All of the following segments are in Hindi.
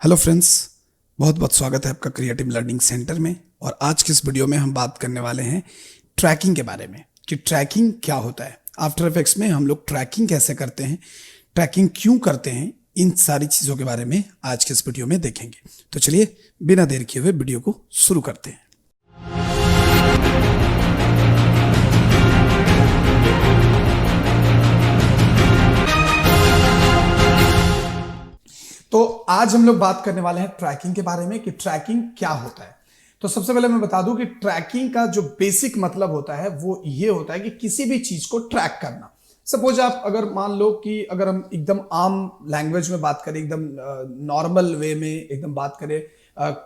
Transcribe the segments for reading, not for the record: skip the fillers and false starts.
हेलो फ्रेंड्स, बहुत बहुत स्वागत है आपका क्रिएटिव लर्निंग सेंटर में। और आज के इस वीडियो में हम बात करने वाले हैं ट्रैकिंग के बारे में कि ट्रैकिंग क्या होता है। आफ्टर इफेक्ट्स में हम लोग ट्रैकिंग कैसे करते हैं, ट्रैकिंग क्यों करते हैं, इन सारी चीज़ों के बारे में आज के इस वीडियो में देखेंगे। तो चलिए बिना देर किए हुए वीडियो को शुरू करते हैं। तो आज हम लोग बात करने वाले हैं ट्रैकिंग के बारे में कि ट्रैकिंग क्या होता है। तो सबसे पहले मैं बता दूं कि ट्रैकिंग का जो बेसिक मतलब होता है वो ये होता है कि किसी भी चीज को ट्रैक करना। सपोज आप अगर मान लो कि अगर हम एकदम आम लैंग्वेज में बात करें, एकदम नॉर्मल वे में एकदम बात करें,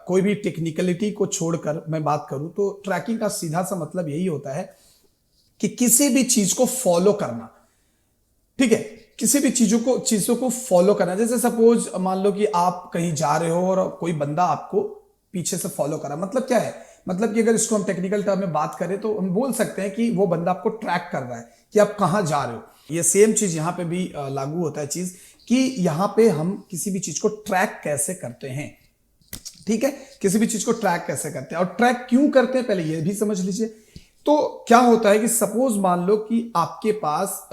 कोई भी टेक्निकलिटी को छोड़कर मैं बात करूं, तो ट्रैकिंग का सीधा सा मतलब यही होता है कि किसी भी चीज को फॉलो करना। ठीक है, किसी भी चीजों को फॉलो करना। जैसे सपोज मान लो कि आप कहीं जा रहे हो और कोई बंदा आपको पीछे से फॉलो कर रहा है। मतलब क्या है, मतलब कि अगर इसको हम टेक्निकल टर्म में बात करें तो हम बोल सकते हैं कि वो बंदा आपको ट्रैक कर रहा है कि आप कहां जा रहे हो। ये सेम चीज यहां पे भी लागू होता है चीज कि यहां पे हम किसी भी चीज को ट्रैक कैसे करते हैं। ठीक है, किसी भी चीज को ट्रैक कैसे करते हैं और ट्रैक क्यों करते हैं पहले ये भी समझ लीजिए। तो क्या होता है कि सपोज मान लो कि आपके पास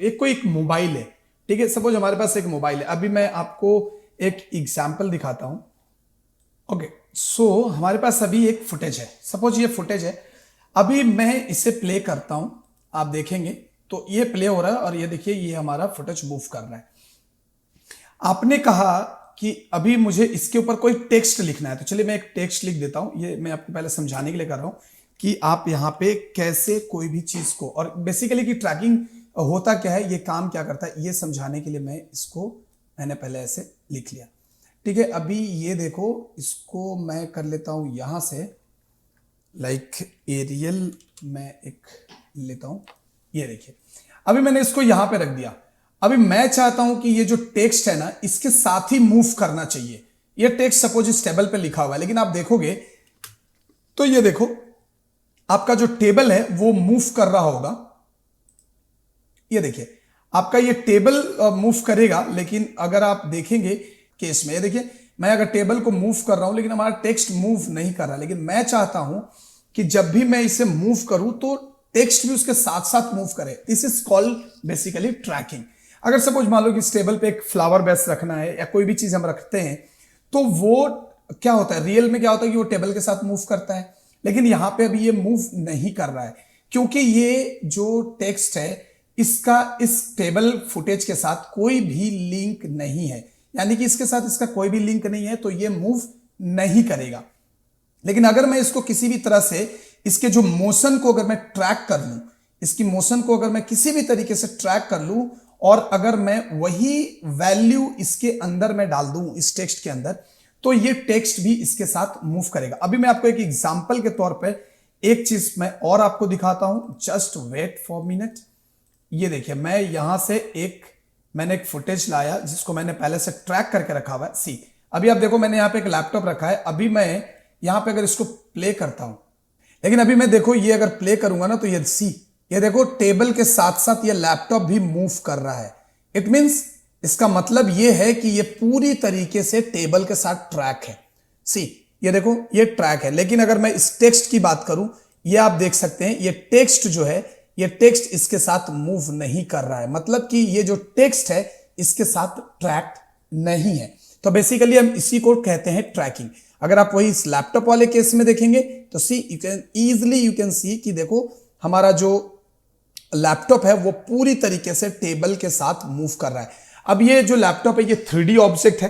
एक मोबाइल है। ठीक है, सपोज हमारे पास एक मोबाइल है। अभी मैं आपको एक एग्जांपल दिखाता हूं। ओके, सो हमारे पास अभी एक फुटेज है। सपोज ये फुटेज है, अभी मैं इसे प्ले करता हूं, आप देखेंगे तो ये प्ले हो रहा है और ये देखिए ये हमारा फुटेज मूव कर रहा है। आपने कहा कि अभी मुझे इसके ऊपर कोई टेक्स्ट लिखना है, तो चलिए मैं एक टेक्स्ट लिख देता हूं। ये मैं आपको पहले समझाने के लिए कर रहा हूं कि आप यहां पे कैसे कोई भी चीज को, और बेसिकली कि ट्रैकिंग होता क्या है, ये काम क्या करता है, ये समझाने के लिए मैंने पहले ऐसे लिख लिया। ठीक है, अभी ये देखो, इसको मैं कर लेता हूं यहां से, लाइक एरियल मैं एक लेता हूं। ये देखिए अभी मैंने इसको यहां पे रख दिया। अभी मैं चाहता हूं कि ये जो टेक्स्ट है ना, इसके साथ ही मूव करना चाहिए। ये टेक्स्ट सपोज इस टेबल पे लिखा हुआ है, लेकिन आप देखोगे तो ये देखो आपका जो टेबल है वो मूव कर रहा होगा। ये देखिए आपका ये टेबल मूव करेगा, लेकिन अगर आप देखेंगे केस में, ये देखिए मैं अगर टेबल को मूव कर रहा हूं लेकिन हमारा टेक्स्ट मूव नहीं कर रहा। लेकिन मैं चाहता हूं कि जब भी मैं इसे मूव करूं तो टेक्स्ट भी उसके साथ साथ मूव करे। This is called basically tracking. अगर सपोज मान लो कि इस टेबल पे एक फ्लावर बेस रखना है या कोई भी चीज हम रखते हैं, तो वो क्या होता है, रियल में क्या होता है कि वो टेबल के साथ मूव करता है। लेकिन यहां पे अभी ये मूव नहीं कर रहा है क्योंकि ये जो टेक्स्ट है इसका इस टेबल फुटेज के साथ कोई भी लिंक नहीं है। यानी कि इसके साथ इसका कोई भी लिंक नहीं है, तो ये मूव नहीं करेगा। लेकिन अगर मैं इसको किसी भी तरह से इसके जो मोशन को अगर मैं ट्रैक कर लूं, इसकी मोशन को अगर मैं किसी भी तरीके से ट्रैक कर लूं और अगर मैं वही वैल्यू इसके अंदर मैं डाल दूं इस टेक्स्ट के अंदर, तो ये टेक्स्ट भी इसके साथ मूव करेगा। अभी मैं आपको एक एग्जांपल के तौर पे एक चीज मैं और आपको दिखाता हूं। Just wait for minute. ये देखिए मैं यहां से मैंने एक फुटेज लाया जिसको मैंने पहले से ट्रैक करके रखा हुआ है। सी अभी आप देखो मैंने यहां पे एक लैपटॉप रखा है। अभी मैं यहां पे अगर इसको प्ले करता हूं, लेकिन अभी मैं देखो ये अगर प्ले करूंगा ना, तो ये देखो टेबल के साथ साथ ये लैपटॉप भी मूव कर रहा है। इट मींस इसका मतलब ये है कि ये पूरी तरीके से टेबल के साथ ट्रैक है। सी ये देखो ये ट्रैक है। लेकिन अगर मैं इस टेक्स्ट की बात करूं, ये आप देख सकते हैं ये टेक्स्ट जो है, ये टेक्स्ट इसके साथ मूव नहीं कर रहा है। मतलब कि ये जो टेक्स्ट है इसके साथ ट्रैक नहीं है। तो बेसिकली हम इसी को कहते हैं ट्रैकिंग। अगर आप वही इस लैपटॉप वाले केस में देखेंगे तो यू कैन सी कि देखो हमारा जो लैपटॉप है वो पूरी तरीके से टेबल के साथ मूव कर रहा है। अब ये जो लैपटॉप है ये 3D ऑब्जेक्ट है,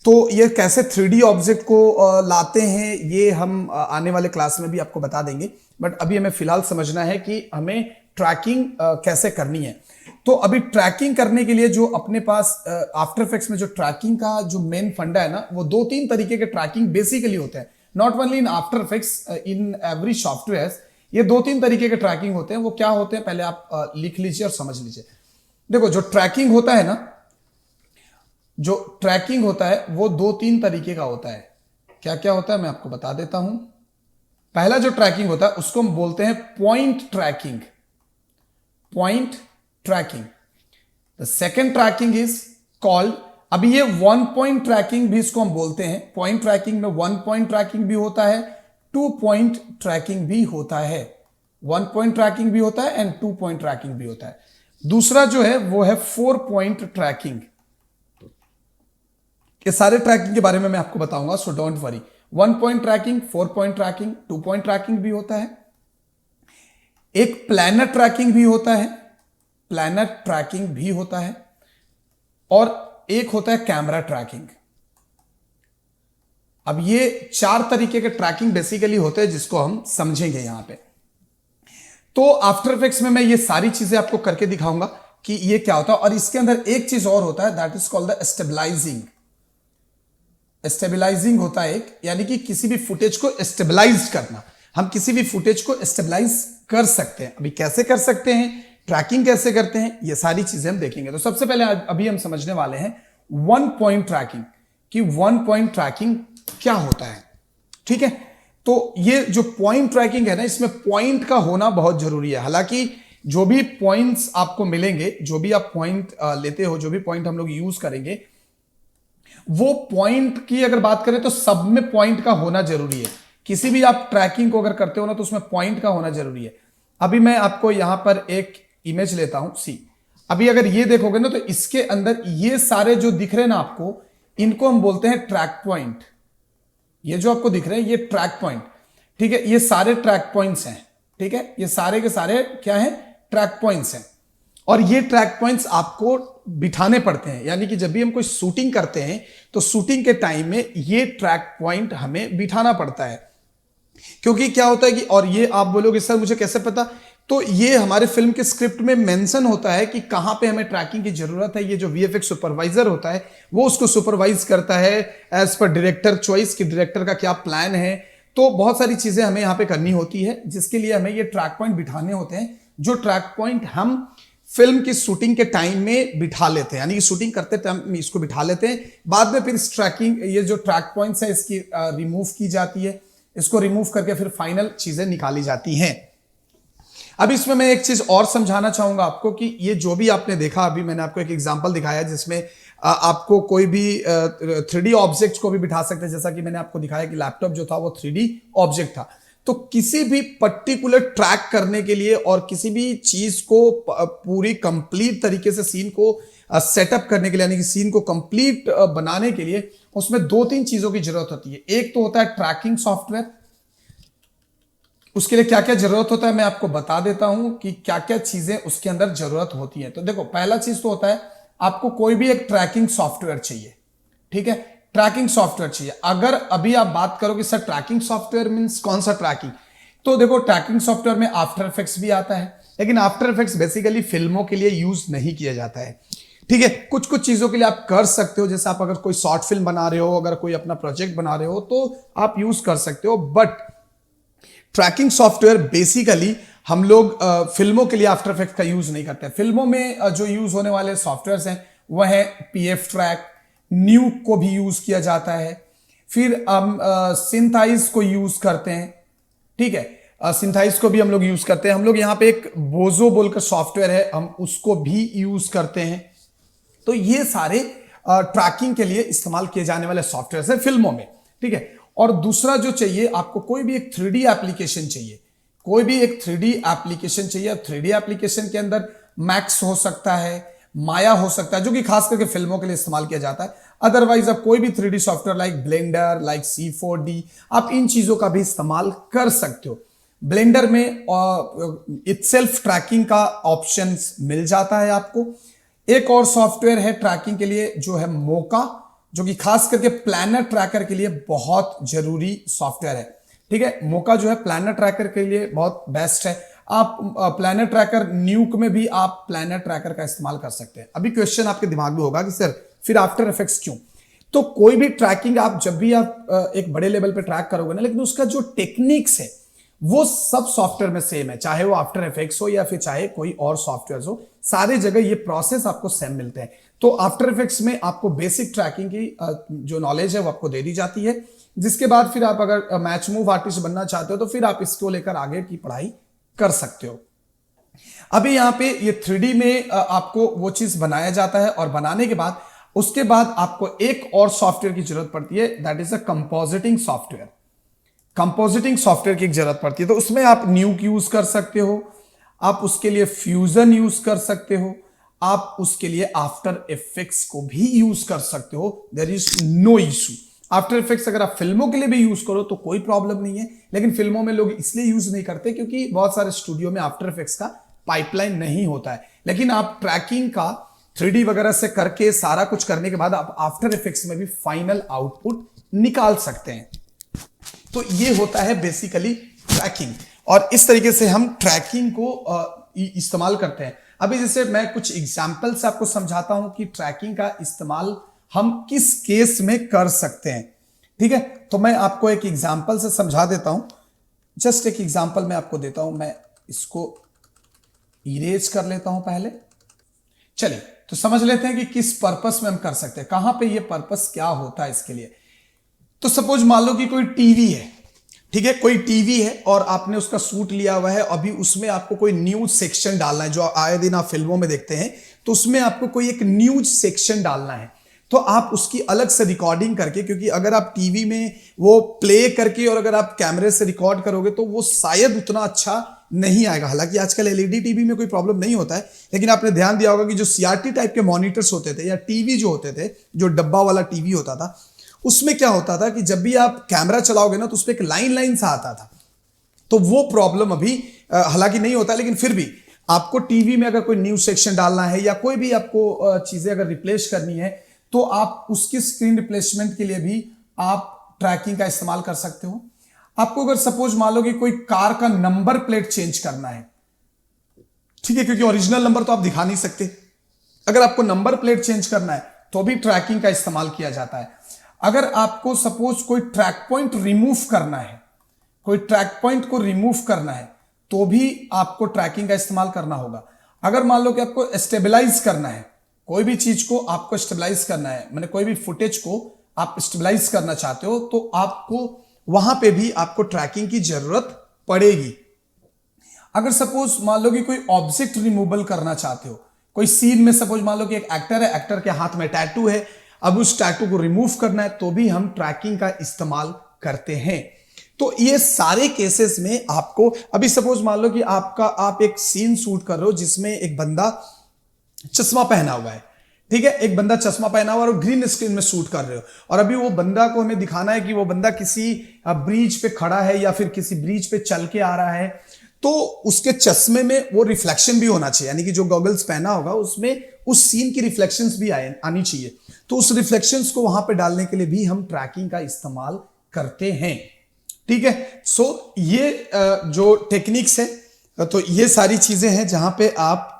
तो ये कैसे 3D ऑब्जेक्ट को लाते हैं ये हम आने वाले क्लास में भी आपको बता देंगे। बट अभी हमें फिलहाल समझना है कि हमें ट्रैकिंग कैसे करनी है। तो अभी ट्रैकिंग करने के लिए जो अपने पास आफ्टर इफेक्ट्स में जो ट्रैकिंग का जो मेन फंडा है ना, वो 2-3 तरीके के ट्रैकिंग बेसिकली होते हैं। Not only in after effects, in every software ये 2-3 तरीके के ट्रैकिंग होते हैं। वो क्या होते हैं पहले आप लिख लीजिए और समझ लीजिए। देखो जो ट्रैकिंग होता है ना, जो ट्रैकिंग होता है वो 2-3 तरीके का होता है। क्या क्या होता है मैं आपको बता देता हूं। पहला जो ट्रैकिंग होता है उसको हम बोलते हैं point tracking. Point tracking. The second tracking is called अभी ये 1 पॉइंट ट्रैकिंग भी इसको हम बोलते हैं। पॉइंट ट्रैकिंग में 1 पॉइंट ट्रैकिंग भी होता है, 2 पॉइंट ट्रैकिंग भी होता है। 1 पॉइंट ट्रैकिंग भी होता है एंड 2 पॉइंट ट्रैकिंग भी होता है। दूसरा जो है वो है 4 पॉइंट ट्रैकिंग। ये सारे ट्रैकिंग के बारे में मैं आपको बताऊंगा, so don't worry. 1 point tracking, 4 point tracking, 2 point tracking भी होता है। एक प्लानर ट्रैकिंग भी होता है, प्लानर ट्रैकिंग भी होता है, और एक होता है कैमरा ट्रैकिंग। अब ये 4 तरीके के ट्रैकिंग बेसिकली होते हैं जिसको हम समझेंगे यहां पे। तो आफ्टर इफेक्ट्स में मैं ये सारी चीजें आपको करके दिखाऊंगा कि ये क्या होता है। और इसके अंदर एक चीज और होता है, that is called the stabilising. Stabilising होता है एक, यानी कि किसी भी फुटेज को स्टेबलाइज करना। हम किसी भी फुटेज को स्टेबलाइज कर सकते हैं। अभी कैसे कर सकते हैं, ट्रैकिंग कैसे करते हैं, ये सारी चीजें हम देखेंगे। तो सबसे पहले अभी हम समझने वाले हैं 1 पॉइंट ट्रैकिंग, कि 1 पॉइंट ट्रैकिंग क्या होता है। ठीक है, तो ये जो पॉइंट ट्रैकिंग है ना, इसमें पॉइंट का होना बहुत जरूरी है। हालांकि जो भी पॉइंट्स आपको मिलेंगे, जो भी आप पॉइंट लेते हो, जो भी पॉइंट हम लोग यूज करेंगे, वो पॉइंट की अगर बात करें तो सब में पॉइंट का होना जरूरी है। किसी भी आप ट्रैकिंग को अगर करते हो ना, तो उसमें पॉइंट का होना जरूरी है। अभी मैं आपको यहां पर एक इमेज लेता हूं, सी। अभी अगर ये देखोगे ना, तो इसके अंदर ये सारे जो दिख रहे हैं ना आपको, इनको हम बोलते हैं ट्रैक पॉइंट। ये जो आपको दिख रहे हैं, ये ट्रैक पॉइंट। ठीक है, ये सारे ट्रैक पॉइंट्स हैं। ठीक है, ये सारे के सारे क्या हैं, ट्रैक पॉइंट्स हैं। और ये ट्रैक पॉइंट्स आपको बिठाने पड़ते हैं, यानी कि जब भी हम कोई शूटिंग करते हैं तो शूटिंग के टाइम में ये ट्रैक पॉइंट हमें बिठाना पड़ता है। क्योंकि क्या होता है कि, और ये आप बोलोगे सर मुझे कैसे पता, तो ये हमारे फिल्म के स्क्रिप्ट में मेंशन होता है कि कहां पे हमें ट्रैकिंग की जरूरत है। ये जो वीएफएक्स सुपरवाइजर होता है वो उसको सुपरवाइज करता है एज पर डायरेक्टर चॉइस, कि डायरेक्टर का क्या प्लान है। तो बहुत सारी चीजें हमें यहां पे करनी होती है, जिसके लिए हमें ये ट्रैक पॉइंट बिठाने होते हैं, जो ट्रैक पॉइंट हम फिल्म की शूटिंग के टाइम में बिठा लेते हैं, यानी कि शूटिंग करते टाइम इसको बिठा लेते हैं। बाद में फिर इस ट्रैकिंग, ये जो ट्रैक पॉइंट्स है, इसकी रिमूव की जाती है। इसको रिमूव करके फिर फाइनल चीजें निकाली जाती हैं। अब इसमें मैं एक चीज और समझाना चाहूंगा आपको, कि ये जो भी आपने देखा, अभी मैंने आपको एक एग्जांपल दिखाया जिसमें आपको कोई भी 3D ऑब्जेक्ट को भी बिठा सकते हैं। जैसा कि मैंने आपको दिखाया कि लैपटॉप जो था वो 3D ऑब्जेक्ट था। तो किसी भी पर्टिकुलर ट्रैक करने के लिए और किसी भी चीज को पूरी कंप्लीट तरीके से सीन को सेटअप करने के लिए, यानी कि सीन को कंप्लीट बनाने के लिए, उसमें 2-3 चीजों की जरूरत होती है। एक तो होता है ट्रैकिंग सॉफ्टवेयर। उसके लिए क्या क्या जरूरत होता है मैं आपको बता देता हूं कि क्या क्या चीजें उसके अंदर जरूरत होती है। तो देखो, पहला चीज तो होता है आपको कोई भी एक ट्रैकिंग सॉफ्टवेयर चाहिए। ठीक है, ट्रैकिंग सॉफ्टवेयर चाहिए। अगर अभी आप बात करो कि सर ट्रैकिंग सॉफ्टवेयर मींस कौन सा ट्रैकिंग, तो देखो ट्रैकिंग सॉफ्टवेयर में आफ्टर इफेक्ट्स भी आता है, लेकिन आफ्टर इफेक्ट्स बेसिकली फिल्मों के लिए यूज नहीं किया जाता है। ठीक है, कुछ कुछ चीजों के लिए आप कर सकते हो, जैसे आप अगर कोई शॉर्ट फिल्म बना रहे हो, अगर कोई अपना प्रोजेक्ट बना रहे हो, तो आप यूज कर सकते हो। बट ट्रैकिंग सॉफ्टवेयर बेसिकली हम लोग फिल्मों के लिए आफ्टर इफेक्ट्स का यूज नहीं करते। फिल्मों में जो यूज होने वाले सॉफ्टवेयर्स हैं वह है पीएफ ट्रैक, न्यूक को भी यूज किया जाता है, फिर हम सिंथाइज को यूज करते हैं। ठीक है, सिंथाइज को भी हम लोग यूज करते हैं। हम लोग यहाँ पे एक बोजो बोलकर सॉफ्टवेयर है, हम उसको भी यूज करते हैं। तो ये सारे ट्रैकिंग के लिए इस्तेमाल किए जाने वाले सॉफ्टवेयर है फिल्मों में। ठीक है, और दूसरा जो चाहिए आपको, कोई भी एक 3D एप्लीकेशन चाहिए। कोई भी एक 3D एप्लीकेशन चाहिए। 3D एप्लीकेशन के अंदर मैक्स हो सकता है, माया हो सकता है, जो कि खास करके फिल्मों के लिए इस्तेमाल किया जाता है। अदरवाइज आप कोई भी 3D software like blender, like C4D, आप इन चीजों का भी इस्तेमाल कर सकते हो। ब्लेंडर में इटसेल्फ ट्रैकिंग का ऑप्शन मिल जाता है आपको। एक और सॉफ्टवेयर है ट्रैकिंग के लिए, जो है मोका, जो कि खास करके प्लानर ट्रैकर के लिए बहुत जरूरी सॉफ्टवेयर है। ठीक है, मोका जो है प्लानर ट्रैकर के लिए बहुत बेस्ट है। आप प्लानर ट्रैकर, न्यूक में भी आप प्लानर ट्रैकर का इस्तेमाल कर सकते हैं। अभी क्वेश्चन आपके दिमाग में होगा कि सर फिर आफ्टर इफेक्ट्स क्यों? तो कोई भी ट्रैकिंग आप जब भी आप एक बड़े लेवल पे ट्रैक करोगे ना, लेकिन उसका जो टेक्निक्स है वो सब सॉफ्टवेयर में सेम है, चाहे वो आफ्टर इफेक्ट्स हो या फिर चाहे कोई और सॉफ्टवेयर हो, सारे जगह ये प्रोसेस आपको सेम मिलते हैं। तो आफ्टर इफेक्ट्स में आपको बेसिक ट्रैकिंग की जो नॉलेज है वो आपको दे दी जाती है, जिसके बाद फिर आप अगर मैच मूव आर्टिस्ट बनना चाहते हो तो फिर आप इसको लेकर आगे की पढ़ाई कर सकते हो। अभी यहाँ पे ये 3D में आपको वो चीज बनाया जाता है, और बनाने के बाद उसके बाद आपको एक और सॉफ्टवेयर की जरूरत पड़ती है, that is a compositing software. Compositing software की जरूरत पड़ती है, तो उसमें आप न्यूक यूज कर सकते हो, आप उसके लिए फ्यूजन यूज कर सकते हो, आप उसके लिए आफ्टर इफेक्ट्स को भी यूज कर सकते हो। There is no issue. After Effects अगर आप फिल्मों के लिए भी यूज करो तो कोई प्रॉब्लम नहीं है, लेकिन फिल्मों में लोग इसलिए यूज नहीं करते क्योंकि बहुत सारे स्टूडियो में आफ्टर इफेक्ट्स का पाइपलाइन नहीं होता है। लेकिन आप ट्रैकिंग का 3D वगैरह से करके सारा कुछ करने के बाद आप आफ्टर इफेक्ट्स में भी फाइनल आउटपुट निकाल सकते हैं। तो ये होता है बेसिकली ट्रैकिंग, और इस तरीके से हम ट्रैकिंग को इस्तेमाल करते हैं। अभी जैसे मैं कुछ एग्जाम्पल से आपको समझाता हूं कि ट्रैकिंग का इस्तेमाल हम किस केस में कर सकते हैं। ठीक है, तो मैं आपको एक एग्जाम्पल से समझा देता हूं। जस्ट एक एग्जाम्पल मैं आपको देता हूं, मैं इसको इरेज कर लेता हूं पहले। चलिए तो समझ लेते हैं कि किस पर्पस में हम कर सकते हैं, कहां पे ये पर्पस क्या होता है इसके लिए। तो सपोज मान लो कि कोई टीवी है, ठीक है, कोई टीवी है और आपने उसका सूट लिया हुआ है, अभी उसमें आपको कोई न्यूज सेक्शन डालना है, जो आए दिन आप फिल्मों में देखते हैं, तो उसमें आपको कोई एक न्यूज सेक्शन डालना है। तो आप उसकी अलग से रिकॉर्डिंग करके, क्योंकि अगर आप टीवी में वो प्ले करके और अगर आप कैमरे से रिकॉर्ड करोगे तो वो शायद उतना अच्छा नहीं आएगा। हालांकि आजकल एलईडी टीवी में कोई प्रॉब्लम नहीं होता है, लेकिन आपने ध्यान दिया होगा कि जो सीआरटी टाइप के मॉनिटर्स होते थे या टीवी जो होते थे, जो डब्बा वाला टीवी होता था, उसमें क्या होता था कि जब भी आप कैमरा चलाओगे ना तो उसमें एक लाइन लाइन सा आता था। तो वो प्रॉब्लम अभी हालांकि नहीं होता, लेकिन फिर भी आपको टीवी में अगर कोई न्यूज सेक्शन डालना है या कोई भी आपको चीजें अगर रिप्लेस करनी है तो आप उसकी स्क्रीन रिप्लेसमेंट के लिए भी आप ट्रैकिंग का इस्तेमाल कर सकते हो। आपको अगर सपोज मान लो कि कोई कार का नंबर प्लेट चेंज करना है, ठीक है, क्योंकि ओरिजिनल नंबर तो आप दिखा नहीं सकते, अगर आपको नंबर प्लेट चेंज करना है तो भी ट्रैकिंग का इस्तेमाल किया जाता है। अगर आपको सपोज कोई ट्रैक पॉइंट रिमूव करना है, कोई ट्रैक पॉइंट को रिमूव करना है तो भी आपको ट्रैकिंग का इस्तेमाल करना होगा। अगर मान लो कि आपको स्टेबलाइज करना है, कोई भी चीज को आपको स्टेबलाइज करना है, मैंने कोई भी फुटेज को आप स्टेबलाइज करना चाहते हो, तो आपको वहां पे भी आपको ट्रैकिंग की जरूरत पड़ेगी। अगर सपोज मान लो कि कोई ऑब्जेक्ट रिमूवल करना चाहते हो, कोई सीन में सपोज मान लो कि एक एक्टर है, एक्टर के हाथ में टैटू है, अब उस टैटू को रिमूव करना है तो भी हम ट्रैकिंग का इस्तेमाल करते हैं। तो ये सारे केसेस में आपको, अभी सपोज मान लो कि आप एक सीन शूट कर रहे हो जिसमें एक बंदा चश्मा पहना हुआ है, ठीक है, एक बंदा चश्मा पहना हुआ और ग्रीन स्क्रीन में शूट कर रहे हो, और अभी वो बंदा को हमें दिखाना है कि वो बंदा किसी ब्रिज पे खड़ा है या फिर किसी ब्रिज पे चल के आ रहा है, तो उसके चश्मे में वो रिफ्लेक्शन भी होना चाहिए, यानी कि जो गॉगल्स पहना होगा उसमें उस सीन की रिफ्लेक्शंस भी आनी चाहिए। तो उस रिफ्लेक्शंस को वहां पे डालने के लिए भी हम ट्रैकिंग का इस्तेमाल करते हैं। ठीक है, सो ये जो टेक्निक्स है, तो ये सारी चीजें हैं जहां पे आप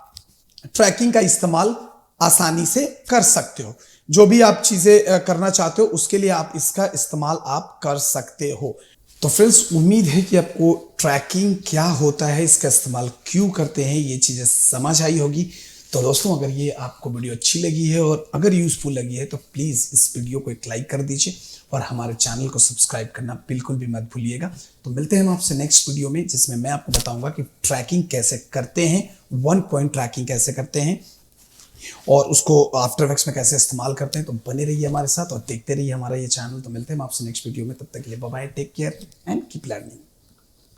ट्रैकिंग का इस्तेमाल आसानी से कर सकते हो। जो भी आप चीजें करना चाहते हो उसके लिए आप इसका इस्तेमाल आप कर सकते हो। तो फ्रेंड्स, उम्मीद है कि आपको ट्रैकिंग क्या होता है, इसका इस्तेमाल क्यों करते हैं, ये चीजें समझ आई होगी। तो दोस्तों, अगर ये आपको वीडियो अच्छी लगी है और अगर यूजफुल लगी है तो प्लीज़ इस वीडियो को एक लाइक कर दीजिए और हमारे चैनल को सब्सक्राइब करना बिल्कुल भी मत भूलिएगा। तो मिलते हैं हम आपसे नेक्स्ट वीडियो में, जिसमें मैं आपको बताऊंगा कि ट्रैकिंग कैसे करते हैं, 1 पॉइंट ट्रैकिंग कैसे करते हैं और उसको आफ्टर इफेक्ट्स में कैसे इस्तेमाल करते हैं। तो बने रहिए हमारे साथ और देखते रहिए हमारा ये चैनल। तो मिलते हैं हम आपसे नेक्स्ट वीडियो में, तब तक के लिए bye bye, take care and keep learning.